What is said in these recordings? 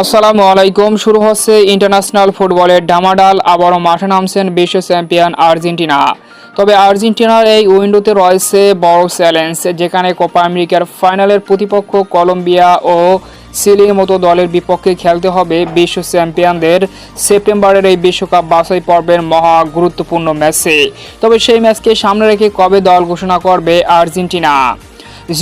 আসসালামু আলাইকুম। শুরু হচ্ছে ইন্টারন্যাশনাল ফুটবলের ডামাডাল। আবারও মাঠে নামছেন বিশ্ব চ্যাম্পিয়ন আর্জেন্টিনা। তবে আর্জেন্টিনার এই উইন্ডোতে রয়েছে বড় চ্যালেঞ্জ, যেখানে কোপা আমেরিকার ফাইনালের প্রতিপক্ষ কলম্বিয়া ও চিলির মতো দলের বিপক্ষে খেলতে হবে বিশ্ব চ্যাম্পিয়নদের সেপ্টেম্বরের এই বিশ্বকাপ বাছাই পর্বের মহা গুরুত্বপূর্ণ ম্যাচে। তবে সেই ম্যাচকে সামনে রেখে কবে দল ঘোষণা করবে আর্জেন্টিনা?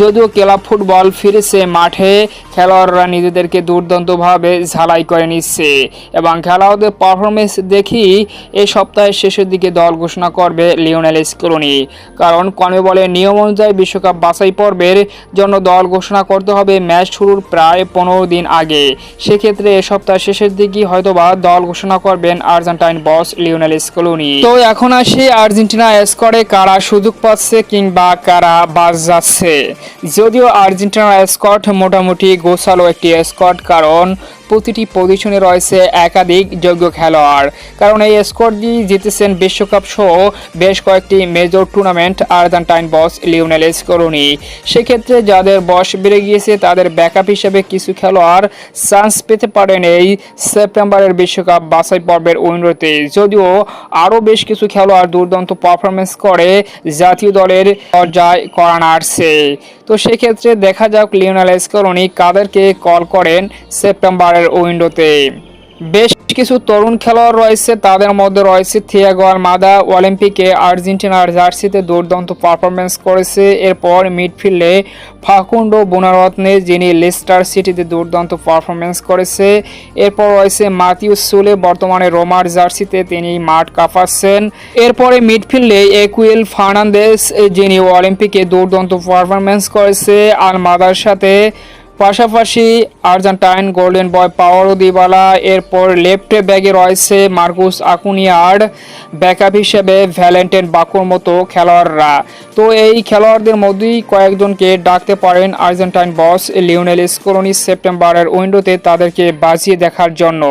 যদিও ক্লাব ফুটবল ফিরেছে মাঠে, খেলোয়াড়রা নিজেদেরকে দুর্দান্তভাবে ঝালাই করে নিচ্ছে এবং খেলোয়াড়দের পারফরমেন্স দেখেই এই সপ্তাহের শেষের দিকে দল ঘোষণা করবে লিওনেল স্কেলোনি। কারণ কনমেবলের নিয়ম অনুযায়ী বিশ্বকাপ বাছাই পর্বের জন্য দল ঘোষণা করতে হবে ম্যাচ শুরুর প্রায় 15 দিন আগে। সেক্ষেত্রে এ সপ্তাহের শেষের দিকেই হয়তোবা দল ঘোষণা করবেন আর্জেন্টাইন বস লিওনেল স্কেলোনি। তো এখন আসি আর্জেন্টিনা স্কোয়াডে কারা সুযোগ পাচ্ছে কিংবা কারা বাদ যাচ্ছে। যদিও আর্জেন্টিনার স্কোয়াড মোটামুটি গোছালো একটি স্কোয়াড, কারণ প্রতিটি পজিশনে রয়েছে একাধিক যোগ্য খেলোয়াড়। কারণ এই স্কোয়াডটি জিতেছেন বিশ্বকাপ সহ বেশ কয়েকটি মেজর টুর্নামেন্ট আর্জেন্টাইন বস লিওনেল স্কেলোনি। সেক্ষেত্রে যাদের বয়স বেড়ে গিয়েছে তাদের ব্যাকআপ হিসেবে কিছু খেলোয়াড় চান্স পেতে পারেন এই সেপ্টেম্বরের বিশ্বকাপ বাছাই পর্বের উইন্ডোতে। যদিও আরও বেশ কিছু খেলোয়াড় দুর্দান্ত পারফরমেন্স করে জাতীয় দলের পর্যায়ে করা নাড়ছে। তো সেক্ষেত্রে দেখা যাক লিওনেল স্কেলোনি কাদেরকে কল করেন সেপ্টেম্বরের উইন্ডোতে। বেশ কিছু তরুণ খেলোয়াড় রয়েছে, তাদের মধ্যে রয়েছে থিয়াগো আলমাদা। অলিম্পিকে আর্জেন্টিনার জার্সিতে দুর্দান্ত পারফরমেন্স করেছে। এরপর মিডফিল্ডে ফাকুন্ডো বুনারত্নে, যিনি লেস্টার সিটিতে দুর্দান্ত পারফরমেন্স করেছে। এরপর রয়েছে মাতিউস সুলে, বর্তমানে রোমার জার্সিতে তিনি মাঠ কাঁপাচ্ছেন। এরপরে মিডফিল্ডে একুয়েল ফার্নান্দেস, যিনি অলিম্পিকে দুর্দান্ত পারফরমেন্স করেছে আলমাদার সাথে। পাশাপাশি Argentine golden boy Paulo Dybala. এরপর লেফট ব্যাগে রয়েছে মার্কুস আকুনিয়ার, ব্যাকআপ হিসেবে ভ্যালেন্টিন বাকুর মতো খেলোয়াড়রা। তো এই খেলোয়াড়দের মধ্যেই কয়েকজনকে ডাকতে পারেন আর্জেন্টাইন বস লিওনেল স্কেলোনি সেপ্টেম্বরের উইন্ডোতে তাদেরকে বাজিয়ে দেখার জন্য।